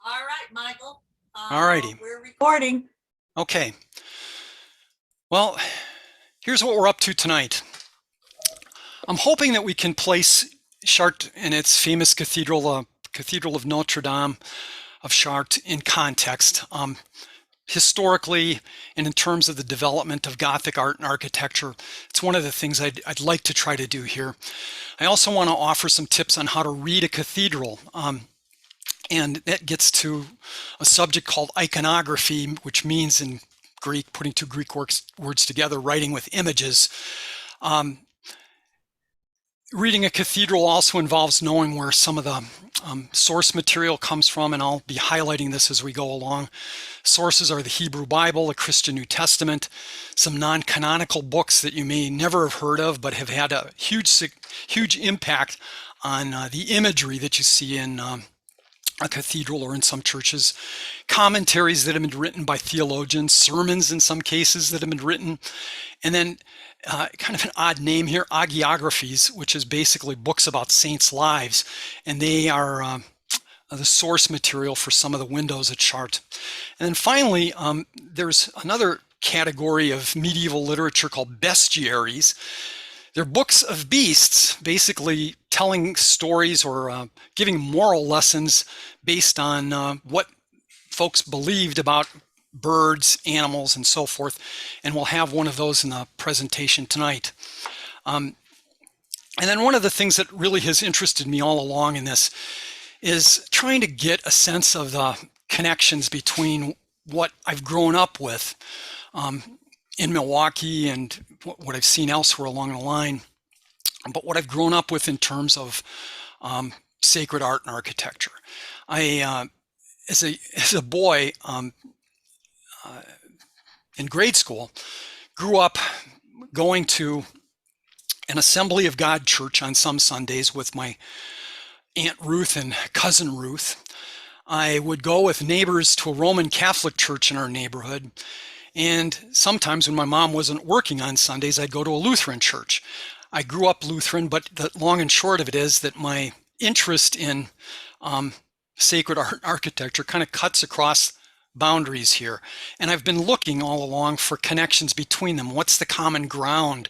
All right, Michael. All righty. We're recording. Okay. Well, here's what we're up to tonight. I'm hoping that we can place Chartres and its famous cathedral, Cathedral of Notre Dame of Chartres, in context. Historically, and in terms of the development of Gothic art and architecture, it's one of the things I'd like to try to do here. I also want to offer some tips on how to read a cathedral. And that gets to a subject called iconography, which means in Greek, putting two Greek words together, writing with images. Reading a cathedral also involves knowing where some of the source material comes from, and I'll be highlighting this as we go along. Sources are the Hebrew Bible, the Christian New Testament, some non-canonical books that you may never have heard of, but have had a huge impact on the imagery that you see in a cathedral or in some churches, commentaries that have been written by theologians, sermons in some cases that have been written, and then kind of an odd name here, hagiographies, which is basically books about saints' lives, and they are the source material for some of the windows at Chartres. And then finally, there's another category of medieval literature called bestiaries. They're books of beasts, basically telling stories or giving moral lessons based on what folks believed about birds, animals, and so forth. And we'll have one of those in the presentation tonight. And then one of the things that really has interested me all along in this is trying to get a sense of the connections between what I've grown up with in Milwaukee and what I've seen elsewhere along the line, but what I've grown up with in terms of sacred art and architecture. I, as a boy in grade school, grew up going to an Assembly of God church on some Sundays with my Aunt Ruth and cousin Ruth. I would go with neighbors to a Roman Catholic church in our neighborhood. And sometimes when my mom wasn't working on Sundays, I'd go to a Lutheran church. I grew up Lutheran, but the long and short of it is that my interest in sacred art and architecture kind of cuts across boundaries here. And I've been looking all along for connections between them. What's the common ground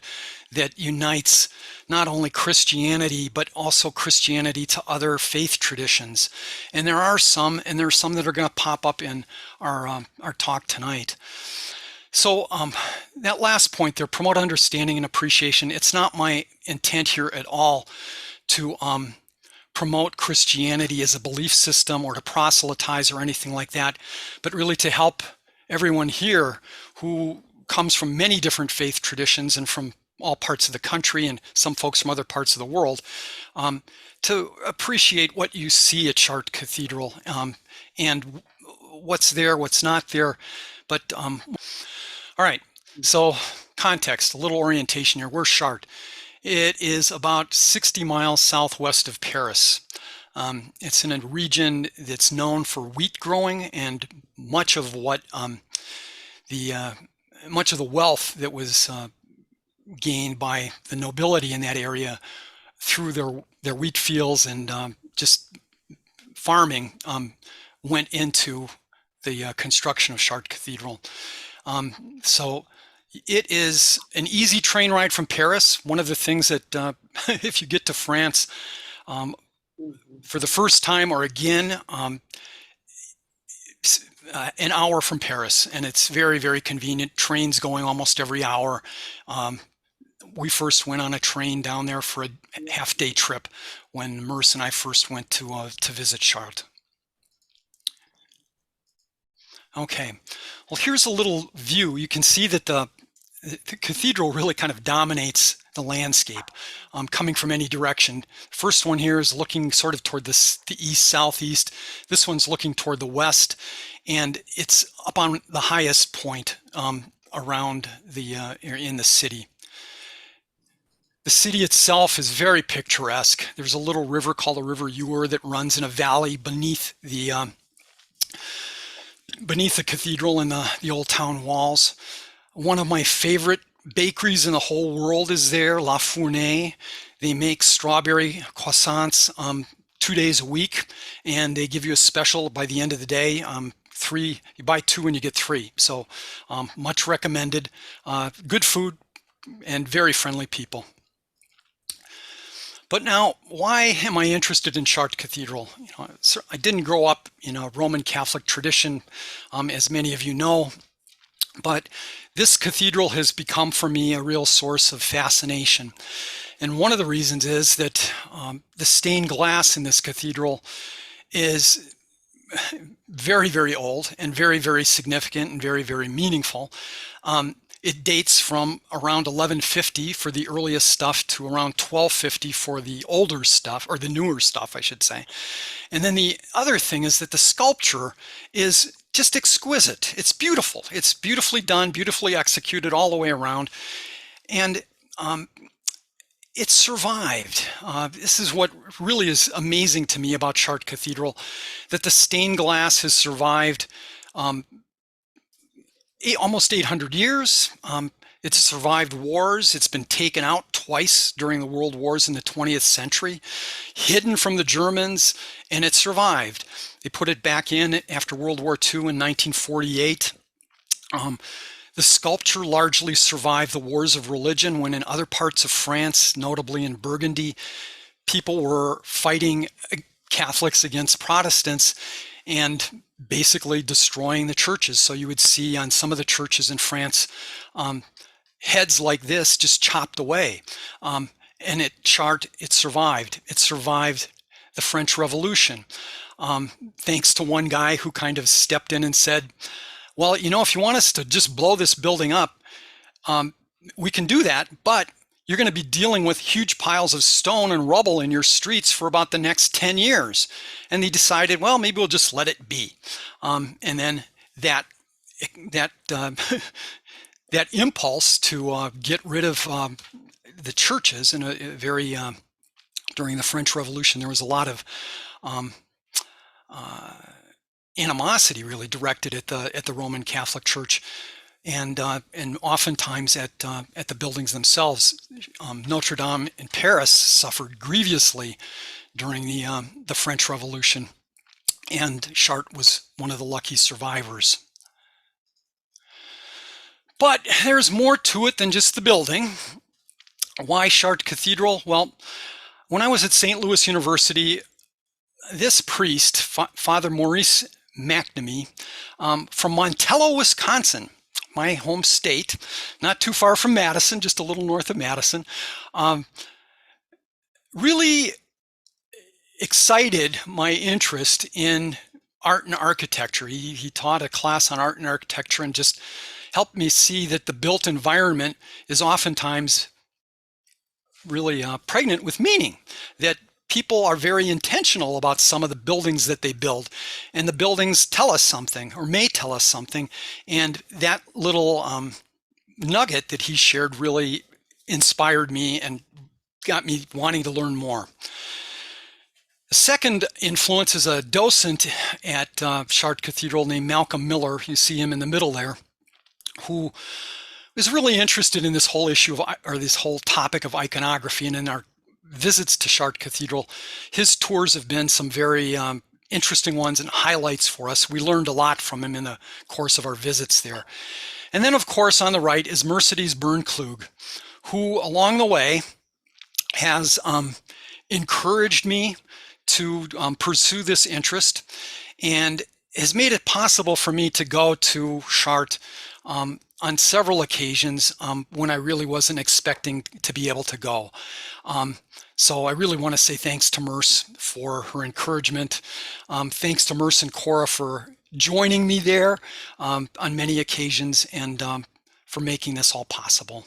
that unites not only Christianity, but also Christianity to other faith traditions? And there are some, and there are some that are going to pop up in our talk tonight. So that last point there, promote understanding and appreciation. It's not my intent here at all to promote Christianity as a belief system or to proselytize or anything like that, but really to help everyone here who comes from many different faith traditions and from all parts of the country and some folks from other parts of the world, to appreciate what you see at Chartres Cathedral and what's there, what's not there. But all right, so context, a little orientation here. Where's Chartres? It is about 60 miles southwest of Paris. It's in a region that's known for wheat growing, and much of what much of the wealth that was gained by the nobility in that area through their wheat fields and just farming went into the construction of Chartres Cathedral. So it is an easy train ride from Paris. One of the things that if you get to France for the first time or again, an hour from Paris, and it's very, very convenient. Trains going almost every hour. We first went on a train down there for a half-day trip when Merce and I first went to visit Chartres. Okay, well, here's a little view. You can see that the cathedral really kind of dominates the landscape, coming from any direction. First one here is looking sort of toward the east-southeast. This one's looking toward the west, and it's up on the highest point around in the city. The city itself is very picturesque. There's a little river called the River Eure that runs in a valley beneath the cathedral and the old town walls. One of my favorite bakeries in the whole world is there, La Fournée. They make strawberry croissants 2 days a week, and they give you a special by the end of the day. You buy 2 and you get 3. So much recommended. Good food and very friendly people. But now, why am I interested in Chartres Cathedral? I didn't grow up in a Roman Catholic tradition, as many of you know, but this cathedral has become for me a real source of fascination. And one of the reasons is that the stained glass in this cathedral is very, very old and very, very significant and very, very meaningful. It dates from around 1150 for the earliest stuff to around 1250 for the older stuff, or the newer stuff, I should say. And then the other thing is that the sculpture is just exquisite. It's beautiful. It's beautifully done, beautifully executed all the way around. And it survived. This is what really is amazing to me about Chartres Cathedral, that the stained glass has survived almost 800 years. It's survived wars. It's been taken out twice during the world wars in the 20th century, hidden from the Germans, and it survived. They put it back in after World War II in 1948. The sculpture largely survived the wars of religion when in other parts of France, notably in Burgundy, people were fighting Catholics against Protestants and basically destroying the churches. So you would see on some of the churches in France heads like this just chopped away. And at Chartres, it survived. It survived the French Revolution, thanks to one guy who kind of stepped in and said, well, if you want us to just blow this building up, we can do that, but you're going to be dealing with huge piles of stone and rubble in your streets for about the next 10 years. And they decided, well, maybe we'll just let it be. And then that impulse to get rid of the churches in a very during the French Revolution, there was a lot of animosity really directed at the Roman Catholic Church. And oftentimes at the buildings themselves. Notre Dame in Paris suffered grievously during the French Revolution, and Chartres was one of the lucky survivors. But there's more to it than just the building. Why Chartres Cathedral? Well, when I was at St. Louis University, this priest, Father Maurice McNamee, from Montello, Wisconsin, my home state, not too far from Madison, just a little north of Madison, really excited my interest in art and architecture. He taught a class on art and architecture and just helped me see that the built environment is oftentimes really pregnant with meaning, that people are very intentional about some of the buildings that they build, and the buildings tell us something or may tell us something. And that little nugget that he shared really inspired me and got me wanting to learn more. The second influence is a docent at Chartres Cathedral named Malcolm Miller. You see him in the middle there, who was really interested in this whole issue or this whole topic of iconography. And in our visits to Chartres Cathedral, his tours have been some very interesting ones and highlights for us. We learned a lot from him in the course of our visits there. And then, of course, on the right is Mercedes Bern-Klug, who along the way has encouraged me to pursue this interest and has made it possible for me to go to Chartres on several occasions when I really wasn't expecting to be able to go. So I really want to say thanks to Merce for her encouragement. Thanks to Merce and Cora for joining me there on many occasions and for making this all possible.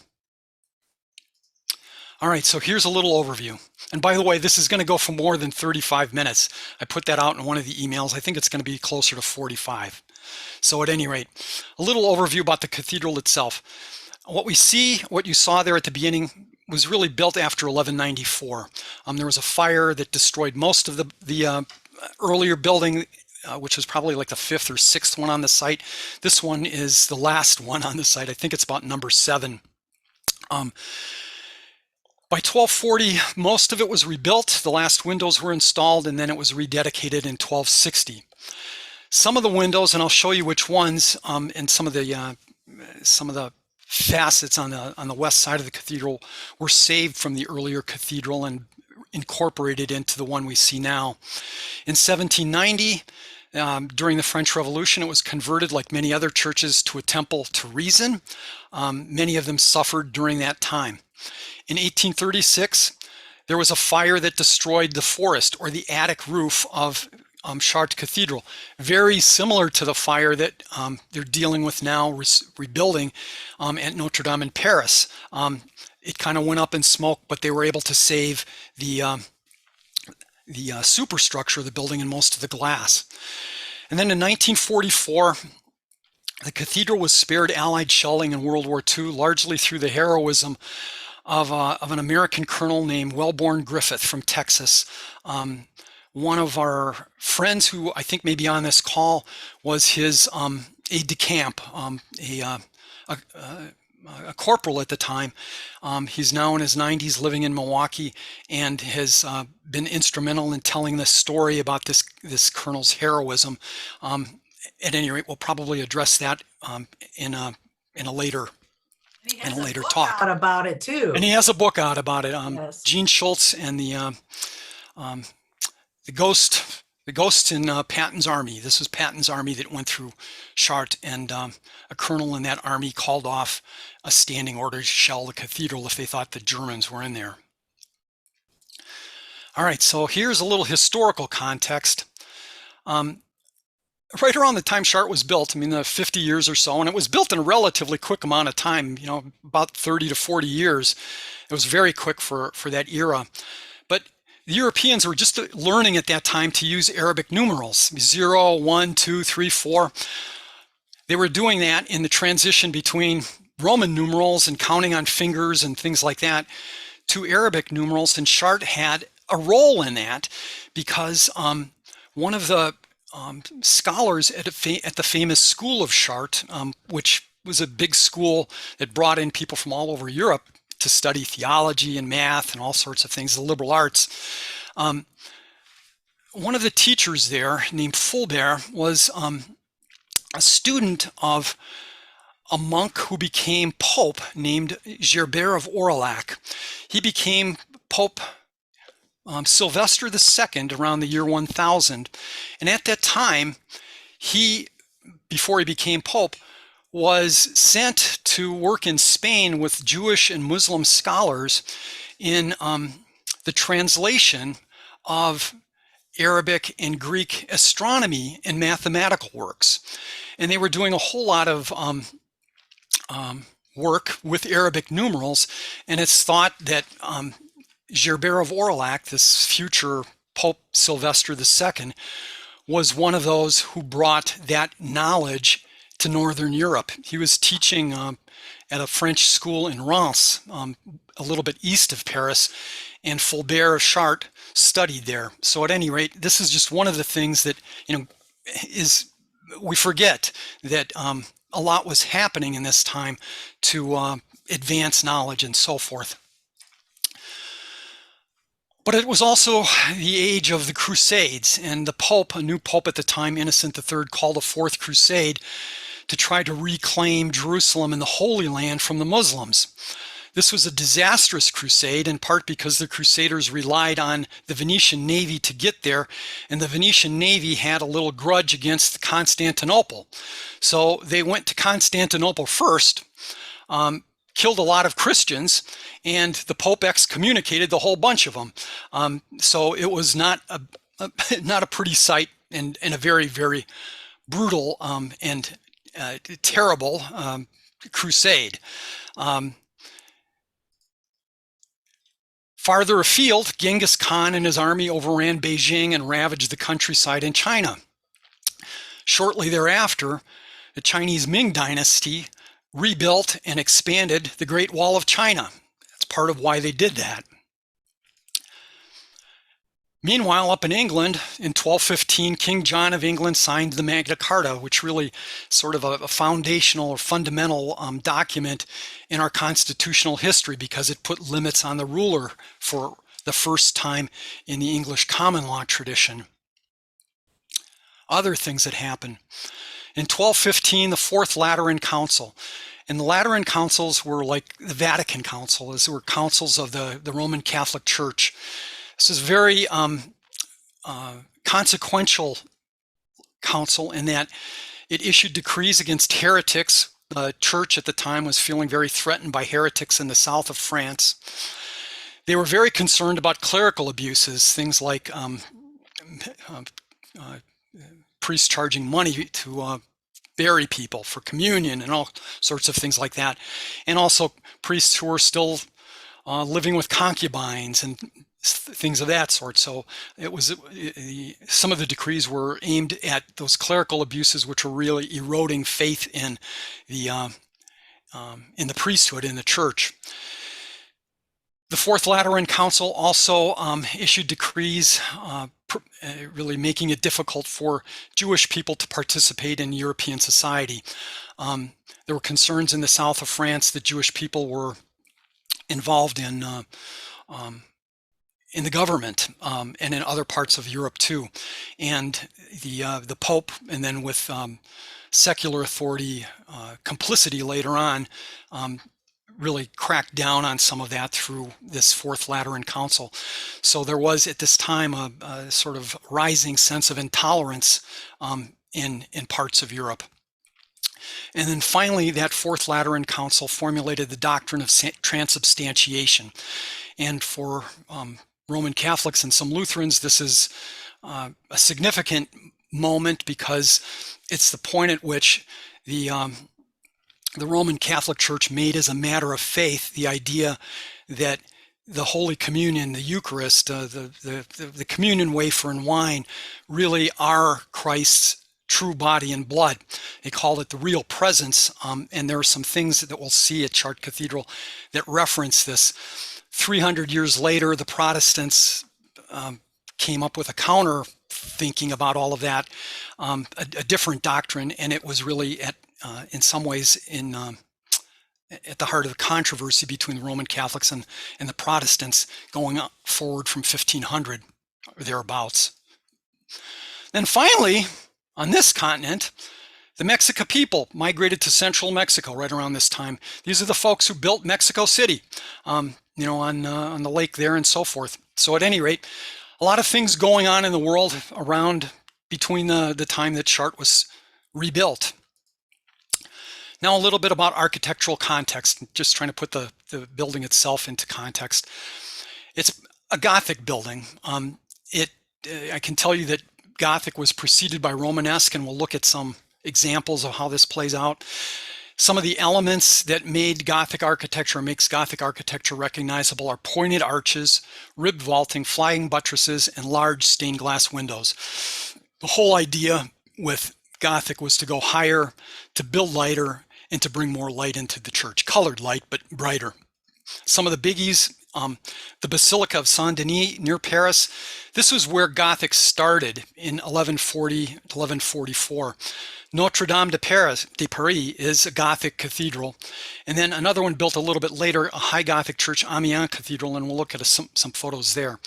All right, so here's a little overview. And by the way, this is going to go for more than 35 minutes. I put that out in one of the emails. I think it's going to be closer to 45. So at any rate, a little overview about the cathedral itself. What you saw there at the beginning was really built after 1194. There was a fire that destroyed most of the earlier building, which was probably like the 5th or 6th one on the site. This one is the last one on the site. I think it's about number 7. By 1240, most of it was rebuilt. The last windows were installed, and then it was rededicated in 1260. Some of the windows, and I'll show you which ones, and some of the facets on the west side of the cathedral were saved from the earlier cathedral and incorporated into the one we see now. In 1790, during the French Revolution, it was converted, like many other churches, to a temple to reason. Many of them suffered during that time. In 1836, there was a fire that destroyed the forest, or the attic roof of Chartres Cathedral, very similar to the fire that they're dealing with now, rebuilding at Notre Dame in Paris. It kind of went up in smoke, but they were able to save the superstructure of the building and most of the glass. And then in 1944, the cathedral was spared Allied shelling in World War II, largely through the heroism of an American colonel named Wellborn Griffith from Texas. One of our friends, who I think may be on this call, was his aide-de-camp, a corporal at the time. He's now in his 90s, living in Milwaukee, and has been instrumental in telling this story about this colonel's heroism. At any rate, we'll probably address that in a later talk. Out about it too. And he has a book out about it. Yes. Gene Schultz and the ghost in Patton's army. This was Patton's army that went through Chartres, and a colonel in that army called off a standing order to shell the cathedral if they thought the Germans were in there. All right, so here's a little historical context. Right around the time Chartres was built, I mean, the 50 years or so, and it was built in a relatively quick amount of time, you know, about 30 to 40 years. It was very quick for that era. But the Europeans were just learning at that time to use Arabic numerals, 0, 1, 2, 3, 4. They were doing that in the transition between Roman numerals and counting on fingers and things like that to Arabic numerals, and Chartres had a role in that because one of the scholars at the famous school of Chartres, which was a big school that brought in people from all over Europe to study theology and math and all sorts of things, the liberal arts. One of the teachers there, named Fulbert, was a student of a monk who became Pope named Gerbert of Aurillac. He became Pope Sylvester II around the year 1000. And at that time, before he became Pope, was sent to work in Spain with Jewish and Muslim scholars in the translation of Arabic and Greek astronomy and mathematical works. And they were doing a whole lot of work with Arabic numerals, and it's thought that Gerbert of Aurillac, this future Pope Sylvester II, was one of those who brought that knowledge to Northern Europe. He was teaching at a French school in Reims, a little bit east of Paris, and Fulbert of Chartres studied there. So at any rate, this is just one of the things that, you know, we forget that a lot was happening in this time to advance knowledge and so forth. But it was also the age of the Crusades, and the Pope, a new Pope at the time, Innocent III, called a fourth crusade to try to reclaim Jerusalem and the Holy Land from the Muslims. This was a disastrous crusade, in part because the Crusaders relied on the Venetian navy to get there, and the Venetian navy had a little grudge against Constantinople. So they went to Constantinople first, killed a lot of Christians, and the Pope excommunicated the whole bunch of them. So it was not a pretty sight, and a very, very brutal and terrible crusade. Farther afield, Genghis Khan and his army overran Beijing and ravaged the countryside in China. Shortly thereafter, the Chinese Ming Dynasty rebuilt and expanded the Great Wall of China. That's part of why they did that. Meanwhile, up in England, in 1215, King John of England signed the Magna Carta, which really sort of a foundational or fundamental document in our constitutional history because it put limits on the ruler for the first time in the English common law tradition. Other things that happened. In 1215, the Fourth Lateran Council. And the Lateran councils were like the Vatican Council, as they were councils of the Roman Catholic Church. This is very consequential council in that it issued decrees against heretics. The church at the time was feeling very threatened by heretics in the south of France. They were very concerned about clerical abuses, things like priests charging money to bury people for communion and all sorts of things like that. And also priests who were still living with concubines and things of that sort. So it was some of the decrees were aimed at those clerical abuses, which were really eroding faith in the priesthood in the church. The Fourth Lateran Council also issued decrees really making it difficult for Jewish people to participate in European society. There were concerns in the south of France that Jewish people were involved in the government and in other parts of Europe too. And the Pope, and then with secular authority complicity later on, really cracked down on some of that through this Fourth Lateran Council. So there was at this time a sort of rising sense of intolerance in parts of Europe. And then finally, that Fourth Lateran Council formulated the doctrine of transubstantiation. And for Roman Catholics and some Lutherans, this is a significant moment because it's the point at which the Roman Catholic Church made as a matter of faith the idea that the Holy Communion, the Eucharist, the communion wafer and wine really are Christ's true body and blood. They called it the real presence, and there are some things that we'll see at Chartres Cathedral that reference this. 300 years later, the Protestants came up with a counter thinking about all of that, a different doctrine, and it was really in some ways at the heart of the controversy between the Roman Catholics and the Protestants going forward from 1500 or thereabouts. Then finally, on this continent, the Mexica people migrated to central Mexico right around this time. These are the folks who built Mexico City, on the lake there and so forth. So at any rate, a lot of things going on in the world around between the time that Chartres was rebuilt. Now a little bit about architectural context, just trying to put the building itself into context. It's a Gothic building. I can tell you that Gothic was preceded by Romanesque, and we'll look at some examples of how this plays out. Some of the elements that made Gothic architecture, makes Gothic architecture recognizable, are pointed arches, ribbed vaulting, flying buttresses, and large stained glass windows. The whole idea with Gothic was to go higher, to build lighter, and to bring more light into the church. Colored light, but brighter. Some of the biggies, the Basilica of Saint-Denis near Paris. This was where Gothic started in 1140 to 1144. Notre Dame de Paris is a Gothic cathedral. And then another one built a little bit later, a high Gothic church, Amiens Cathedral, and we'll look at some photos there.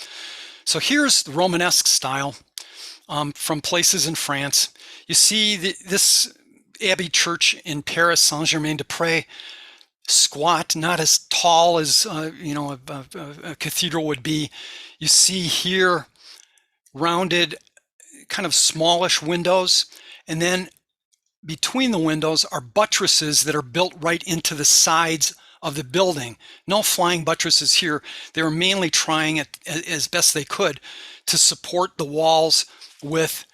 So here's the Romanesque style from places in France. You see this Abbey church in Paris, Saint-Germain-des-Prés, squat, not as tall as a cathedral would be. You see here rounded, kind of smallish windows, and then between the windows are buttresses that are built right into the sides of the building. No flying buttresses here. They were mainly trying as best they could to support the walls with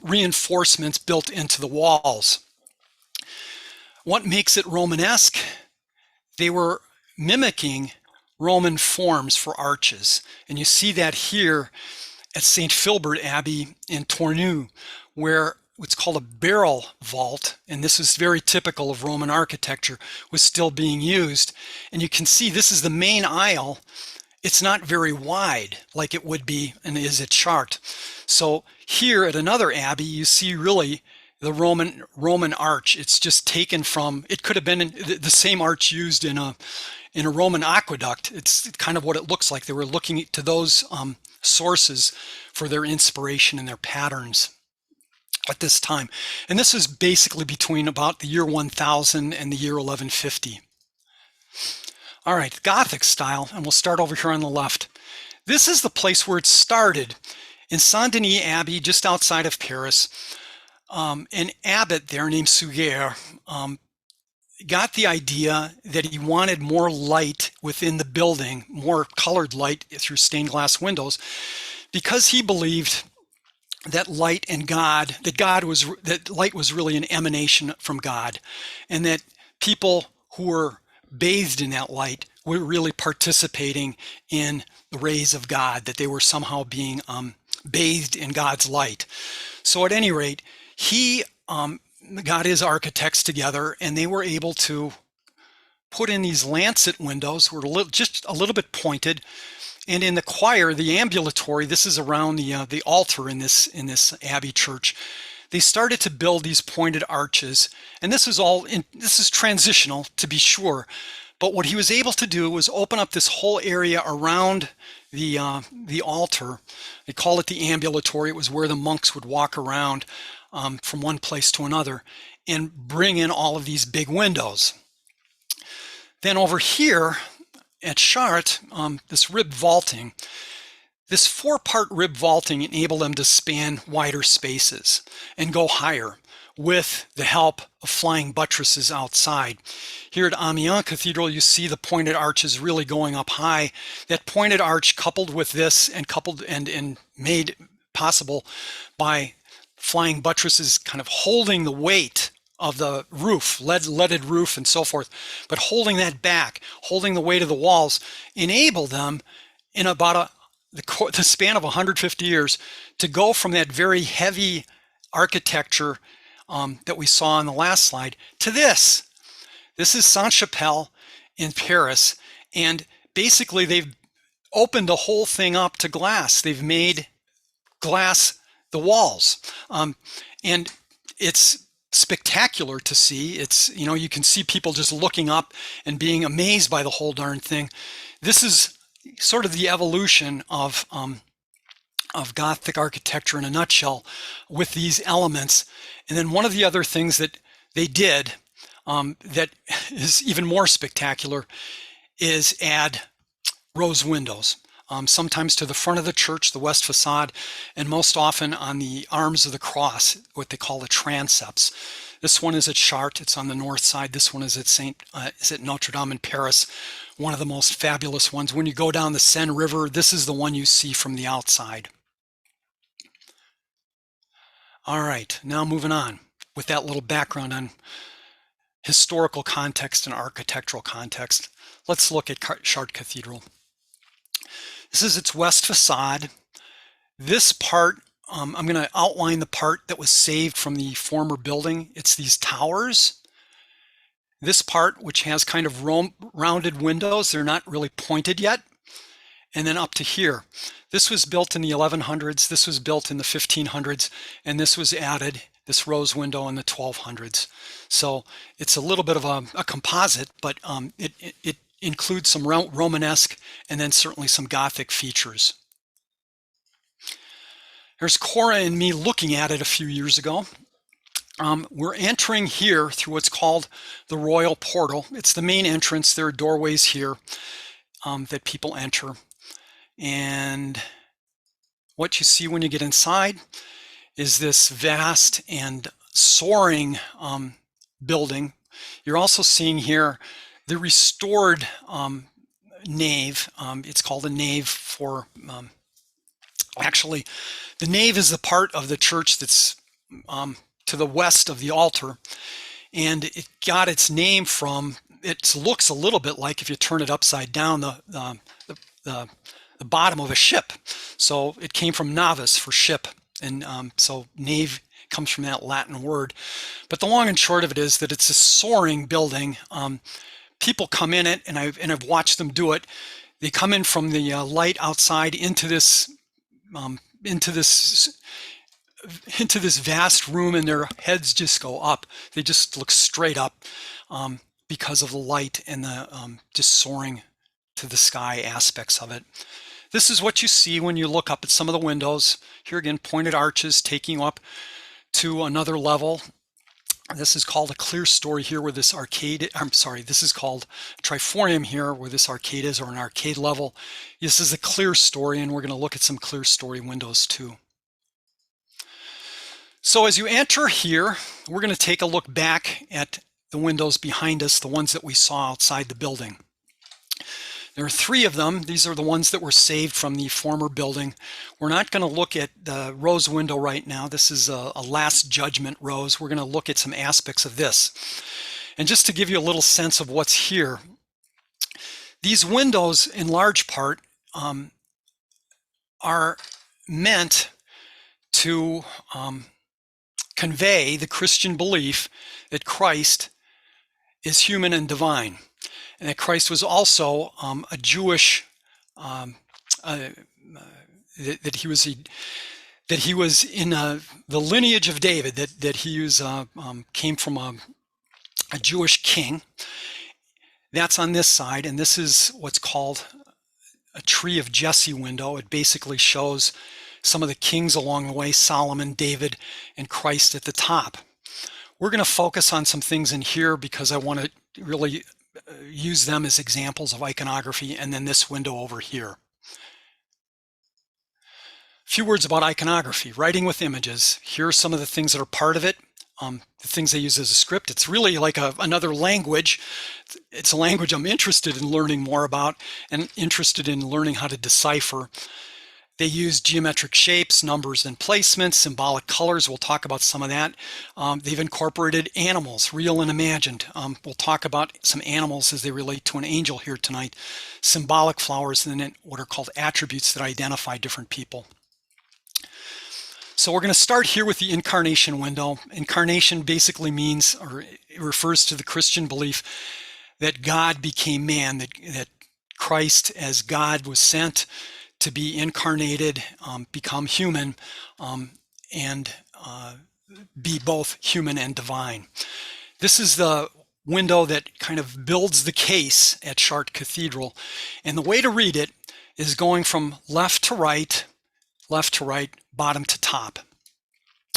reinforcements built into the walls. What makes it Romanesque? They were mimicking Roman forms for arches. And you see that here at St. Philbert Abbey in Tournus, where what's called a barrel vault, and this is very typical of Roman architecture, was still being used. And you can see this is the main aisle, it's not very wide like it would be and is at Chartres. So here at another abbey, you see really the Roman arch. It's just taken from, it could have been the same arch used in a Roman aqueduct. It's kind of what it looks like. They were looking to those sources for their inspiration and their patterns at this time. And this is basically between about the year 1000 and the year 1150. All right, Gothic style, and we'll start over here on the left. This is the place where it started. In Saint-Denis Abbey, just outside of Paris, an abbot there named Suger got the idea that he wanted more light within the building, more colored light through stained glass windows, because he believed that light and God, that light was really an emanation from God, and that people who were bathed in that light were really participating in the rays of God, that they were somehow being bathed in God's light. So at any rate, he got his architects together, and they were able to put in these lancet windows, were just a little bit pointed. And in the choir, the ambulatory, this is around the altar in this abbey church, they started to build these pointed arches. And this is transitional, to be sure. But what he was able to do was open up this whole area around the altar. They call it the ambulatory. It was where the monks would walk around from one place to another, and bring in all of these big windows. Then over here at Chartres, this rib vaulting, this 4-part rib vaulting enabled them to span wider spaces and go higher with the help of flying buttresses outside. Here at American Cathedral, you see the pointed arches really going up high. That pointed arch coupled with this and made possible by flying buttresses kind of holding the weight of the roof, leaded roof and so forth, but holding that back, holding the weight of the walls, enabled them in about the span of 150 years to go from that very heavy architecture that we saw on the last slide to this. This is Sainte-Chapelle in Paris, and basically they've opened the whole thing up to glass. They've made glass the walls, and it's spectacular to see. It's, you can see people just looking up and being amazed by the whole darn thing. This is sort of the evolution of Gothic architecture in a nutshell, with these elements. And then one of the other things that they did that is even more spectacular is add rose windows. Sometimes to the front of the church, the west facade, and most often on the arms of the cross, what they call the transepts. This one is at Chartres, it's on the north side. This one is at Notre Dame in Paris, one of the most fabulous ones. When you go down the Seine River, this is the one you see from the outside. All right, now moving on with that little background on historical context and architectural context. Let's look at Chartres Cathedral. This is its west facade. This part, I'm going to outline the part that was saved from the former building. It's these towers. This part, which has kind of rounded windows, they're not really pointed yet. And then up to here. This was built in the 1100s, this was built in the 1500s, and this was added, this rose window, in the 1200s. So it's a little bit of a composite, but it includes some Romanesque and then certainly some Gothic features. There's Cora and me looking at it a few years ago. We're entering here through what's called the Royal Portal. It's the main entrance. There are doorways here that people enter. And what you see when you get inside is this vast and soaring building. You're also seeing here the restored nave. It's called a nave for, actually, the nave is the part of the church that's to the west of the altar, and it got its name from, it looks a little bit like, if you turn it upside down, the bottom of a ship. So it came from navis, for ship, and so nave comes from that Latin word. But the long and short of it is that it's a soaring building. People come in it, and I've watched them do it. They come in from the light outside into this into this vast room, and their heads just go up. They just look straight up because of the light and the just soaring to the sky aspects of it. This is what you see when you look up at some of the windows. Here again, pointed arches taking you up to another level. This is called a clear story here where this arcade, this is called triforium here where this arcade is, or an arcade level. This is a clear story, and we're going to look at some clear story windows too. So as you enter here, we're going to take a look back at the windows behind us, the ones that we saw outside the building. There are 3 of them. These are the ones that were saved from the former building. We're not going to look at the rose window right now. This is a Last Judgment rose. We're going to look at some aspects of this. And just to give you a little sense of what's here, these windows in large part are meant to convey the Christian belief that Christ is human and divine, and that Christ was also a Jewish, that he was in the lineage of David, that he was came from a Jewish king. That's on this side, and this is what's called a Tree of Jesse window. It basically shows some of the kings along the way, Solomon, David, and Christ at the top. We're going to focus on some things in here because I want to really use them as examples of iconography, and then this window over here. A few words about iconography, writing with images. Here are some of the things that are part of it, the things they use as a script. It's really like another language. It's a language I'm interested in learning more about and interested in learning how to decipher. They use geometric shapes, numbers, and placements, symbolic colors. We'll talk about some of that. They've incorporated animals, real and imagined. We'll talk about some animals as they relate to an angel here tonight. Symbolic flowers, and then what are called attributes that identify different people. So we're going to start here with the incarnation window. Incarnation basically means, or it refers to the Christian belief that God became man, that Christ as God was sent to be incarnated, become human, and be both human and divine. This is the window that kind of builds the case at Chartres Cathedral. And the way to read it is going from left to right, bottom to top.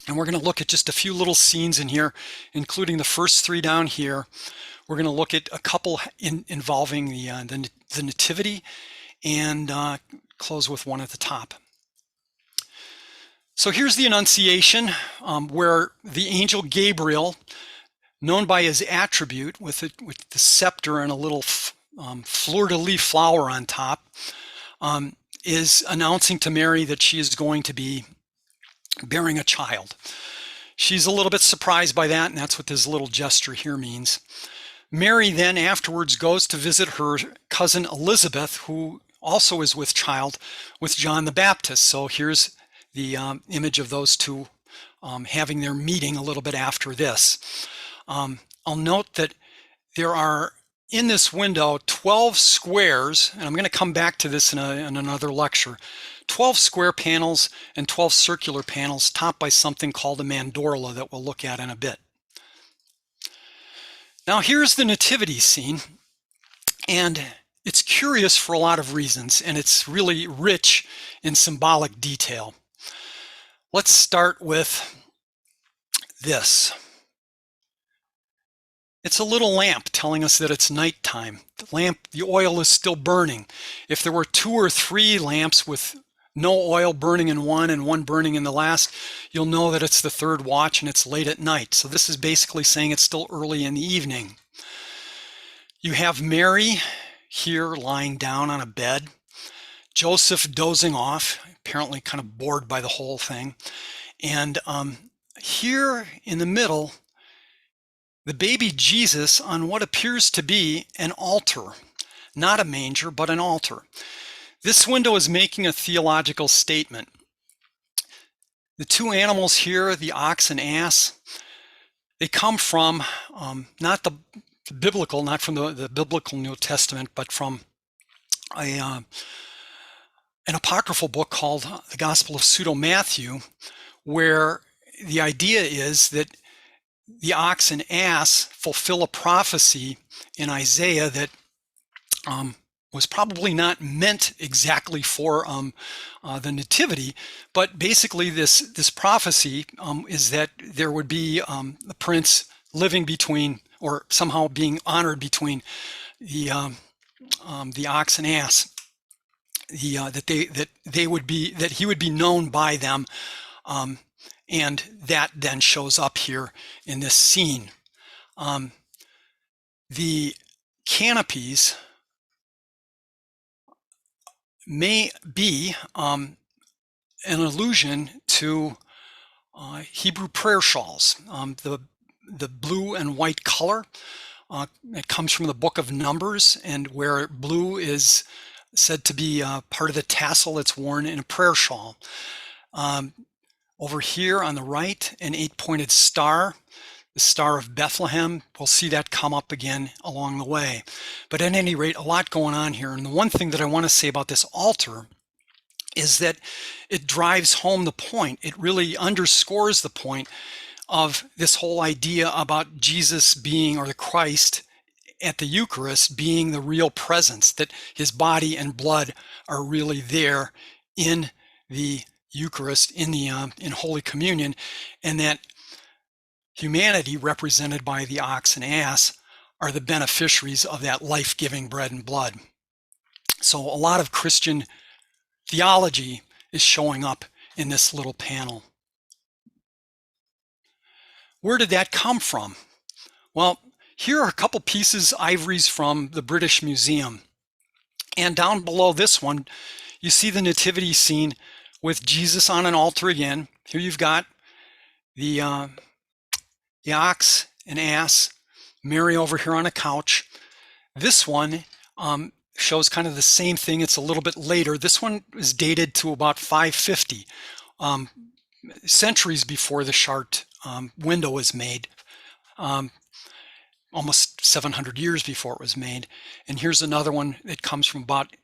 And we're going to look at just a few little scenes in here, including the first 3 down here. We're going to look at a couple involving the Nativity, and close with one at the top. So here's the Annunciation, where the angel Gabriel, known by his attribute with the scepter and a little fleur-de-lis flower on top, is announcing to Mary that she is going to be bearing a child. She's a little bit surprised by that, and that's what this little gesture here means. Mary then afterwards goes to visit her cousin Elizabeth, who also is with child with John the Baptist. So here's the image of those two having their meeting a little bit after this. I'll note that there are in this window 12 squares, and I'm going to come back to this in another lecture. 12 square panels and 12 circular panels topped by something called a mandorla that we'll look at in a bit. Now here's the nativity scene, and it's curious for a lot of reasons, and it's really rich in symbolic detail. Let's start with this. It's a little lamp telling us that it's nighttime. The oil is still burning. If there were 2 or 3 lamps with no oil burning in one and one burning in the last, you'll know that it's the 3rd watch and it's late at night. So this is basically saying it's still early in the evening. You have Mary here lying down on a bed, Joseph dozing off, apparently kind of bored by the whole thing. And here in the middle, the baby Jesus on what appears to be an altar, not a manger, but an altar. This window is making a theological statement. The 2 animals here, the ox and ass, they come from not from the biblical New Testament, but from an apocryphal book called the Gospel of Pseudo-Matthew, where the idea is that the ox and ass fulfill a prophecy in Isaiah that was probably not meant exactly for the nativity, but basically this prophecy is that there would be the prince living between, or somehow being honored between the ox and ass. That he would be known by them, and that then shows up here in this scene. The canopies may be an allusion to Hebrew prayer shawls. The blue and white color, it comes from the book of Numbers, and where blue is said to be part of the tassel that's worn in a prayer shawl. Over here on the right, an 8-pointed star, the Star of Bethlehem. We'll see that come up again along the way. But at any rate, a lot going on here. And the one thing that I want to say about this altar is that it drives home the point. It really underscores the point of this whole idea about Jesus being, or the Christ at the Eucharist being the real presence, that his body and blood are really there in the Eucharist, in Holy Communion, and that humanity, represented by the ox and ass, are the beneficiaries of that life-giving bread and blood. So a lot of Christian theology is showing up in this little panel. Where did that come from? Well, here are a couple pieces, ivories from the British Museum. And down below this one, you see the nativity scene with Jesus on an altar again. Here you've got the ox and ass, Mary over here on a couch. This one shows kind of the same thing. It's a little bit later. This one is dated to about 550, centuries before the Chartres window was made, almost 700 years before it was made. And here's another one that comes from about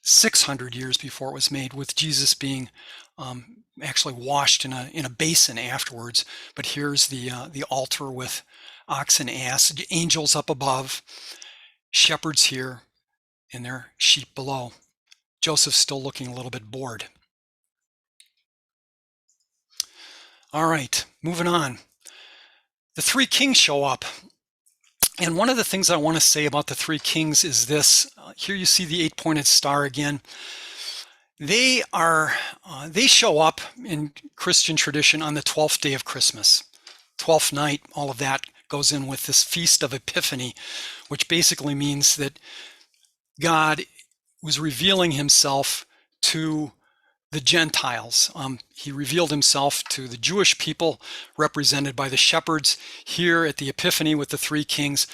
600 years before it was made, with Jesus being actually washed in a basin afterwards. But here's the altar with ox and ass, angels up above, shepherds here, and their sheep below. Joseph's still looking a little bit bored. All right, moving on. The three kings show up. And one of the things I want to say about the three kings is this. Here you see the 8-pointed star again. They show up in Christian tradition on the 12th day of Christmas. 12th night, all of that goes in with this Feast of Epiphany, which basically means that God was revealing himself to the Gentiles. He revealed himself to the Jewish people, represented by the shepherds, here at the Epiphany with the three kings,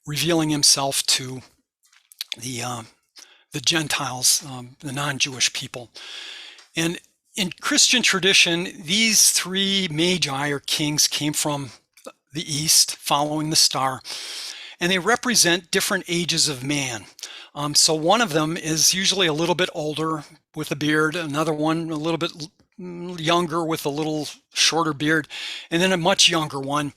revealing himself to the Gentiles, the non-Jewish people. And in Christian tradition, these three magi or kings came from the east, following the star, and they represent different ages of man. So one of them is usually a little bit older with a beard, another one a little bit younger with a little shorter beard, and then a much younger one,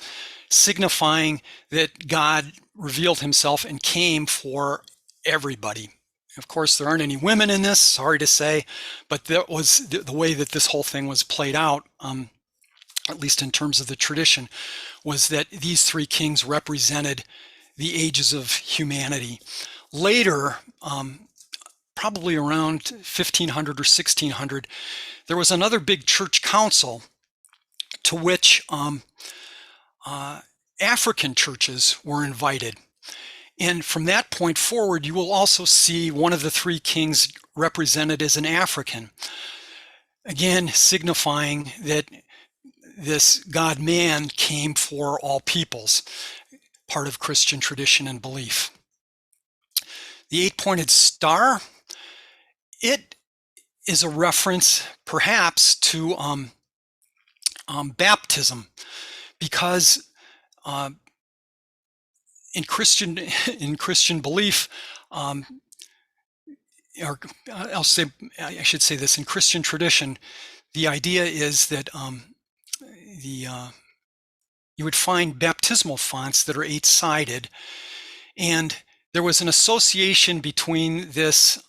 signifying that God revealed himself and came for everybody. Of course, there aren't any women in this, sorry to say, but that was the way that this whole thing was played out, at least in terms of the tradition, was that these three kings represented the ages of humanity. Later, probably around 1500 or 1600, there was another big church council to which African churches were invited. And from that point forward, you will also see one of the three kings represented as an African, again signifying that this God-man came for all peoples, part of Christian tradition and belief. The 8-pointed star, it is a reference perhaps to baptism, because in Christian belief, or I should say this, in Christian tradition, the idea is that you would find baptismal fonts that are 8-sided, and there was an association between this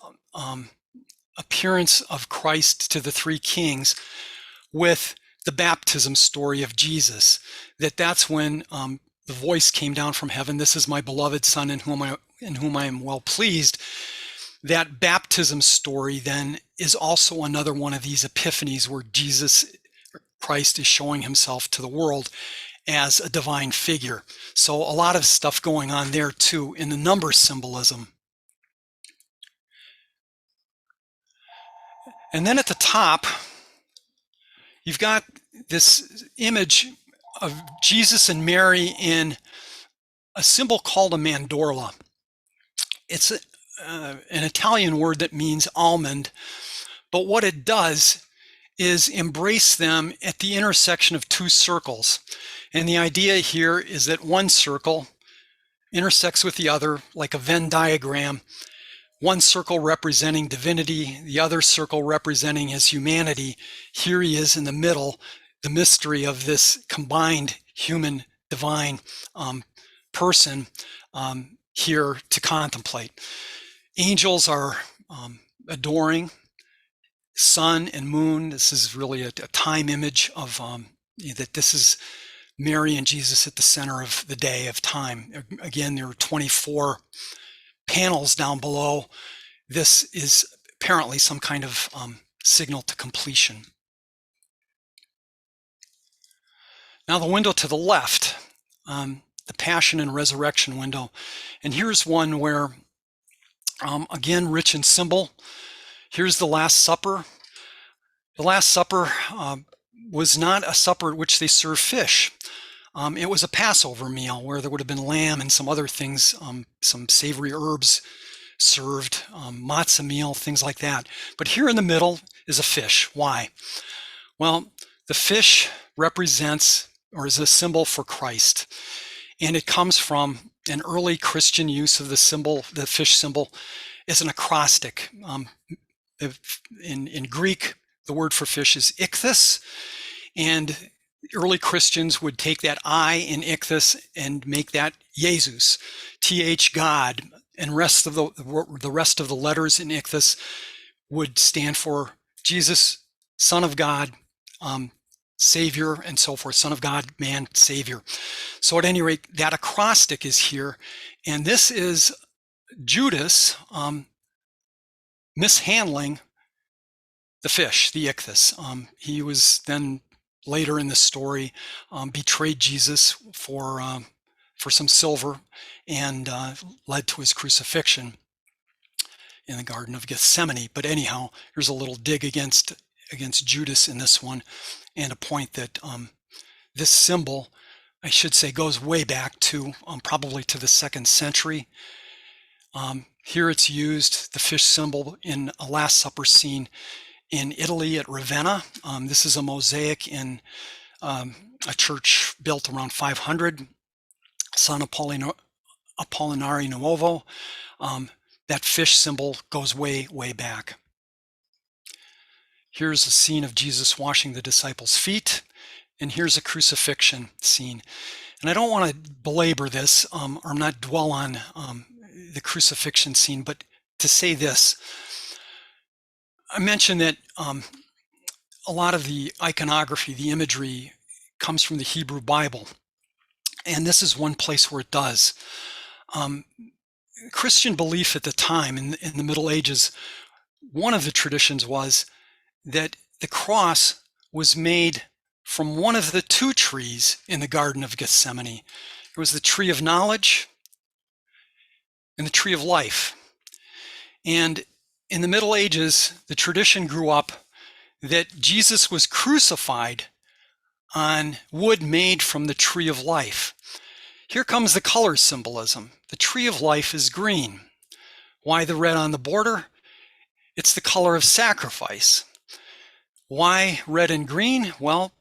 appearance of Christ to the three kings with the baptism story of Jesus, that's when the voice came down from heaven, "This is my beloved Son in whom I am well pleased." That baptism story then is also another one of these epiphanies where Christ is showing himself to the world as a divine figure. So a lot of stuff going on there too in the number symbolism. And then at the top, you've got this image of Jesus and Mary in a symbol called a mandorla. It's an Italian word that means almond, but what it does is embrace them at the intersection of two circles. And the idea here is that one circle intersects with the other like a Venn diagram, one circle representing divinity, the other circle representing his humanity. Here he is in the middle, the mystery of this combined human divine person here to contemplate. Angels are adoring. Sun and moon, this is really a time image of that this is Mary and Jesus at the center of the day of time. Again, there are 24 panels down below. This is apparently some kind of signal to completion. Now the window to the left, the Passion and Resurrection window. And here's one where, again, rich in symbol. Here's the Last Supper. The Last Supper was not a supper at which they served fish. It was a Passover meal where there would have been lamb and some other things, some savory herbs served, matzah meal, things like that. But here in the middle is a fish. Why? Well, the fish represents or is a symbol for Christ. And it comes from an early Christian use of the symbol, the fish symbol, as an acrostic. In Greek, the word for fish is ichthys, and early Christians would take that I in ichthys and make that Jesus, TH God, and the rest of the letters in ichthys would stand for Jesus, Son of God, Savior, and so forth. Son of God, man, Savior. So at any rate, that acrostic is here, and this is Judas mishandling the fish, the ichthys. He was then later in the story betrayed Jesus for some silver and led to his crucifixion in the Garden of Gethsemane. But anyhow, here's a little dig against Judas in this one, and a point that this symbol, I should say, goes way back to probably to the 2nd century. Here it's used, the fish symbol, in a Last Supper scene in Italy at Ravenna. This is a mosaic in a church built around 500, San Apollinare Nuovo. That fish symbol goes way, way back. Here's a scene of Jesus washing the disciples' feet, and here's a crucifixion scene. And I don't want to belabor this or not dwell on the crucifixion scene, but to say this. I mentioned that a lot of the iconography, the imagery, comes from the Hebrew Bible. And this is one place where it does. Christian belief at the time, in the Middle Ages, one of the traditions was that the cross was made from one of the two trees in the Garden of Gethsemane. It was the tree of knowledge and the tree of life. And in the Middle Ages, the tradition grew up that Jesus was crucified on wood made from the tree of life. Here comes the color symbolism. The tree of life is green. Why the red on the border? It's the color of sacrifice. Why red and green? Well,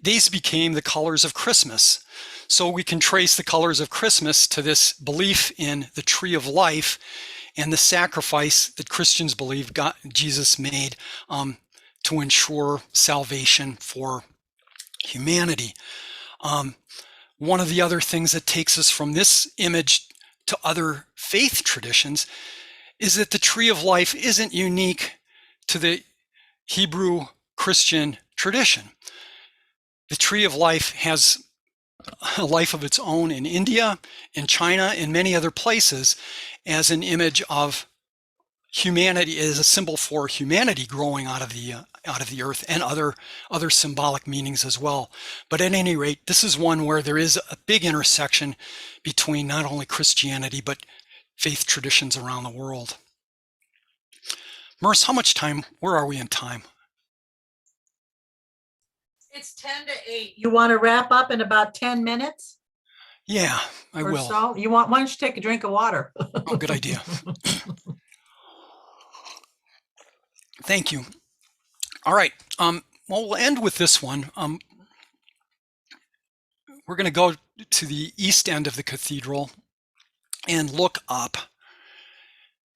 these became the colors of Christmas. So we can trace the colors of Christmas to this belief in the tree of life and the sacrifice that Christians believe Jesus made to ensure salvation for humanity. One of the other things that takes us from this image to other faith traditions is that the tree of life isn't unique to the Hebrew Christian tradition. The tree of life has a life of its own in India, in China, in many other places, as an image of humanity, as a symbol for humanity growing out of the earth, and other symbolic meanings as well. But at any rate, this is one where there is a big intersection between not only Christianity but faith traditions around the world. Merce, how much time? Where are we in time? It's 10 to 8. You want to wrap up in about 10 minutes? Yeah, I will. So why don't you take a drink of water? Oh, good idea. Thank you. All right. Well, we'll end with this one. We're going to go to the east end of the cathedral and look up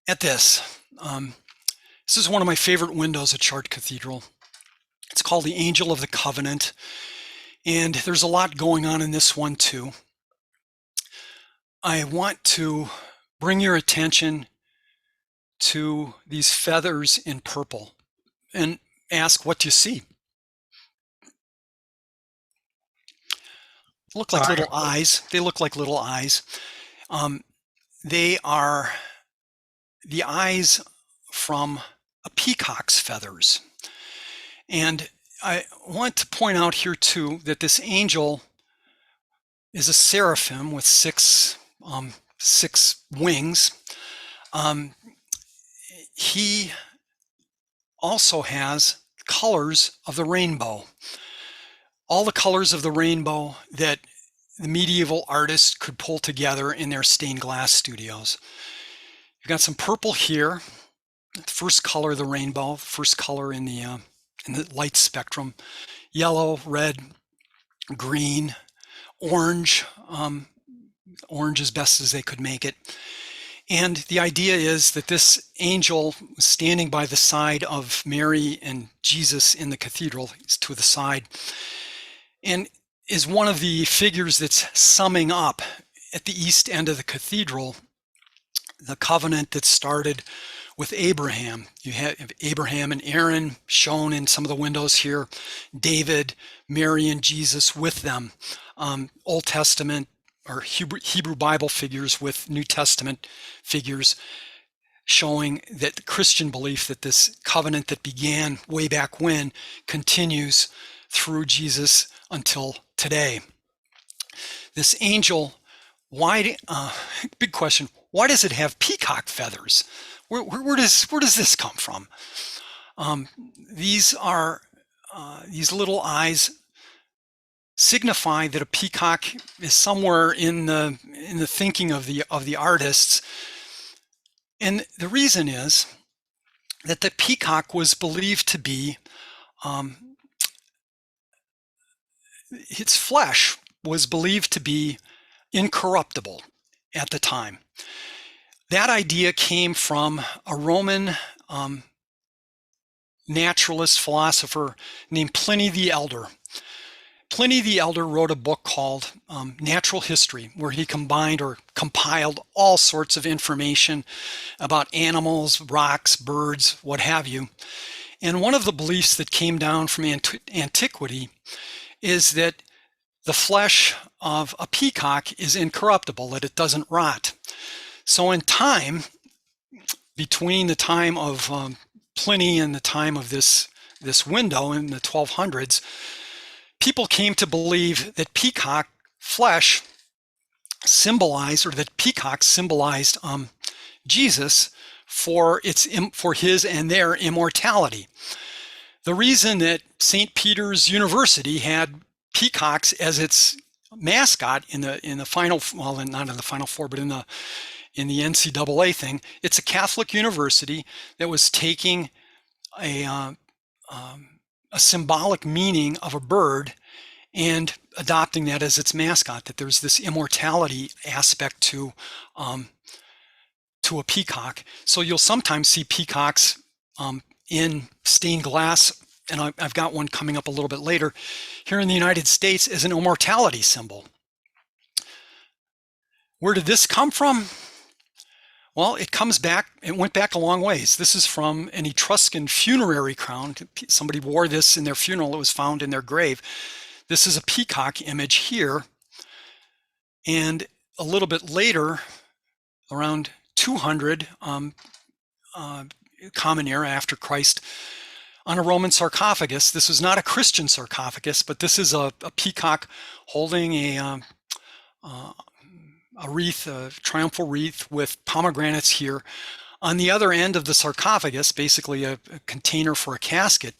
at this. This is one of my favorite windows at Chartres Cathedral. It's called the Angel of the Covenant, and there's a lot going on in this one too. I want to bring your attention to these feathers in purple and ask, what do you see? Look like little eyes. They look like little eyes. They are the eyes from a peacock's feathers. And I want to point out here too that this angel is a seraphim with six wings. He also has colors of the rainbow. All the colors of the rainbow that the medieval artists could pull together in their stained glass studios. You've got some purple here, the first color of the rainbow, first color in the light spectrum. Yellow, red, green, orange, orange as best as they could make it. And the idea is that this angel was standing by the side of Mary and Jesus in the cathedral. He's to the side, and is one of the figures that's summing up at the east end of the cathedral the covenant that started with Abraham. You have Abraham and Aaron shown in some of the windows here, David, Mary, and Jesus with them. Old Testament or Hebrew Bible figures with New Testament figures, showing that the Christian belief that this covenant that began way back when continues through Jesus until today. This angel, big question, why does it have peacock feathers? Where does this come from? These little eyes signify that a peacock is somewhere in the thinking of the artists, and the reason is that the peacock was believed to be its flesh was believed to be incorruptible at the time. That idea came from a Roman naturalist philosopher named Pliny the Elder. Pliny the Elder wrote a book called Natural History, where he combined or compiled all sorts of information about animals, rocks, birds, what have you. And one of the beliefs that came down from antiquity is that the flesh of a peacock is incorruptible, that it doesn't rot. So in time, between the time of Pliny and the time of this window in the 1200s, people came to believe that peacock flesh symbolized, or that peacocks symbolized Jesus for his and their immortality. The reason that St. Peter's University had peacocks as its mascot in the final, well, not in the Final Four, but in the NCAA thing, it's a Catholic university that was taking a symbolic meaning of a bird and adopting that as its mascot, that there's this immortality aspect to to a peacock. So you'll sometimes see peacocks in stained glass, and I've got one coming up a little bit later here in the United States as an immortality symbol. Where did this come from? Well, it went back a long ways. This is from an Etruscan funerary crown. Somebody wore this in their funeral. It was found in their grave. This is a peacock image here. And a little bit later, around 200 Common Era after Christ, on a Roman sarcophagus. This is not a Christian sarcophagus, but this is a peacock holding a wreath, a triumphal wreath with pomegranates here. On the other end of the sarcophagus, basically a container for a casket,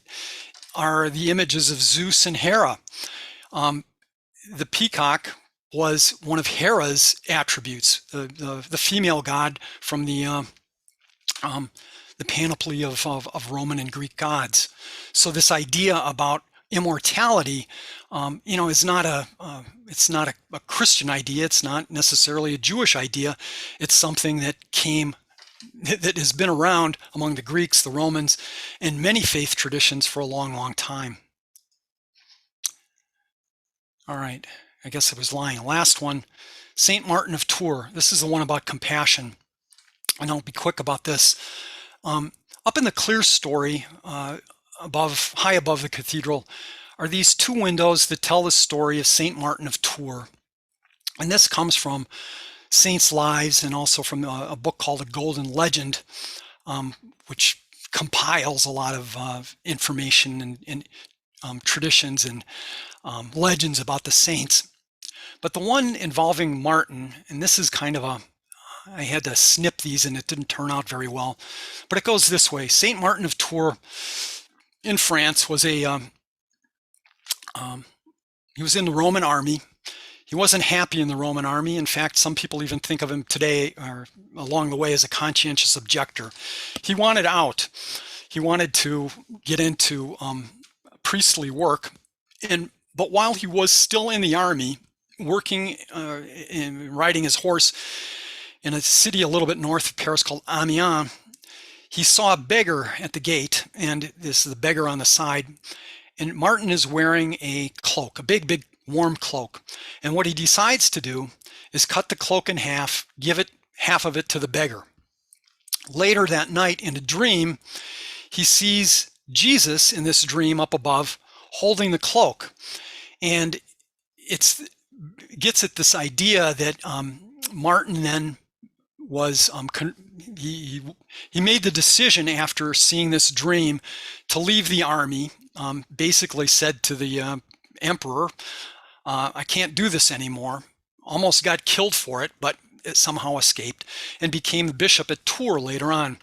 are the images of Zeus and Hera. The peacock was one of Hera's attributes, the female god from the panoply of Roman and Greek gods. So this idea about immortality, is not it's not a Christian idea. It's not necessarily a Jewish idea. It's something that has been around among the Greeks, the Romans, and many faith traditions for a long, long time. All right, I guess I was lying. Last one, Saint Martin of Tours. This is the one about compassion, and I'll be quick about this. Up in the clear story, high above the cathedral, are these two windows that tell the story of Saint Martin of Tours. And this comes from saints' lives and also from a book called A Golden Legend, which compiles a lot of information and traditions and legends about the saints. But the one involving Martin, and this is kind of I had to snip these and it didn't turn out very well, but it goes this way. Saint Martin of Tours in France was he was in the Roman army. He wasn't happy in the Roman army. In fact, some people even think of him today or along the way as a conscientious objector. He wanted out. He wanted to get into priestly work, but while he was still in the army, working and riding his horse in a city a little bit north of Paris called Amiens, he saw a beggar at the gate, and this is the beggar on the side, and Martin is wearing a cloak, a big, big warm cloak. And what he decides to do is cut the cloak in half, give half of it to the beggar. Later that night in a dream, he sees Jesus in this dream up above holding the cloak. And it gets at this idea that Martin then was he made the decision after seeing this dream to leave the army. Basically said to the emperor, I can't do this anymore. Almost got killed for it, but it somehow escaped, and became the bishop at Tours later on.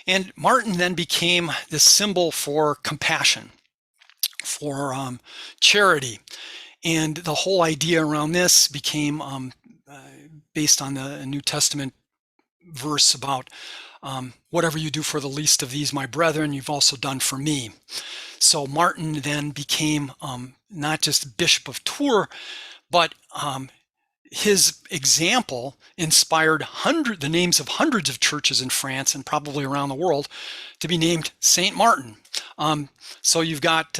And Martin then became this symbol for compassion, for charity. And the whole idea around this became based on the New Testament verse about whatever you do for the least of these, my brethren, you've also done for me. So Martin then became not just Bishop of Tours, but his example inspired the names of hundreds of churches in France and probably around the world to be named Saint Martin. So you've got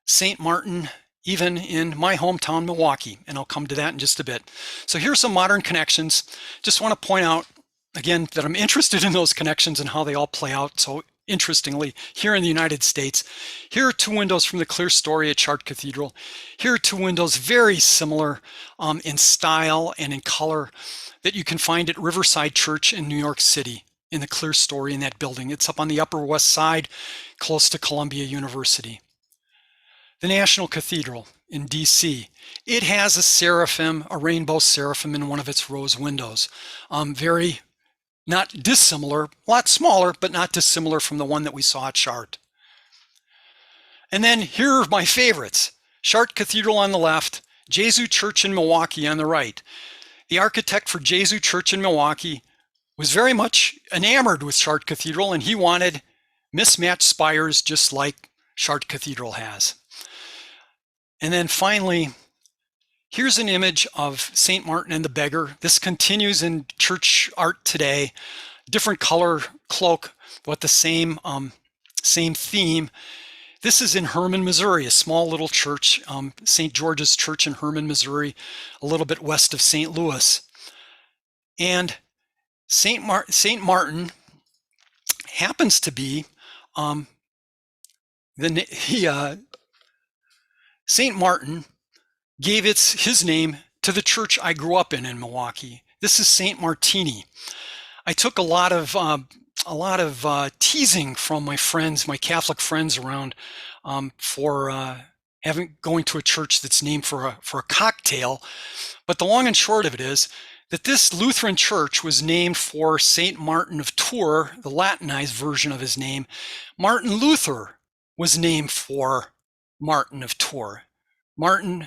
Saint Martin even in my hometown, Milwaukee, and I'll come to that in just a bit. So here's some modern connections. Just want to point out, again, that I'm interested in those connections and how they all play out. So interestingly, here in the United States, here are two windows from the clear story at Chartres Cathedral. Here are two windows very similar in style and in color that you can find at Riverside Church in New York City in the clear story in that building. It's up on the Upper West Side, close to Columbia University. The National Cathedral in DC. It has a seraphim, a rainbow seraphim in one of its rose windows. Very not dissimilar, a lot smaller, but not dissimilar from the one that we saw at Chartres. And then here are my favorites. Chartres Cathedral on the left, Jesu Church in Milwaukee on the right. The architect for Jesu Church in Milwaukee was very much enamored with Chartres Cathedral, and he wanted mismatched spires just like Chartres Cathedral has. And then finally, Here's an image of St. Martin and the Beggar. This continues in church art today. Different color cloak, but the same theme. This is in Herman, Missouri, a small little church, St. George's Church in Herman, Missouri, a little bit west of St. Louis. And St. Martin happens to be St. Martin gave his name to the church I grew up in Milwaukee. This is St. Martini. I took a lot of teasing from my friends, my Catholic friends around, for going to a church that's named for a cocktail. But the long and short of it is that this Lutheran church was named for St. Martin of Tours, the Latinized version of his name. Martin Luther was named for Martin of Tours. Martin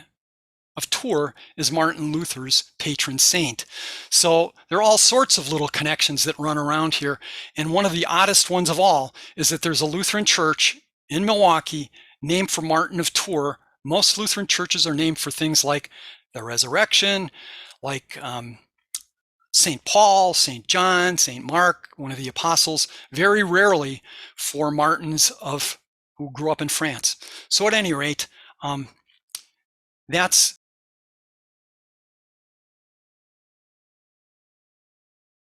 of Tours is Martin Luther's patron saint. So there are all sorts of little connections that run around here. And one of the oddest ones of all is that there's a Lutheran church in Milwaukee named for Martin of Tours. Most Lutheran churches are named for things like the resurrection, like St. Paul, St. John, St. Mark, one of the apostles, very rarely for Martins who grew up in France. So at any rate, that's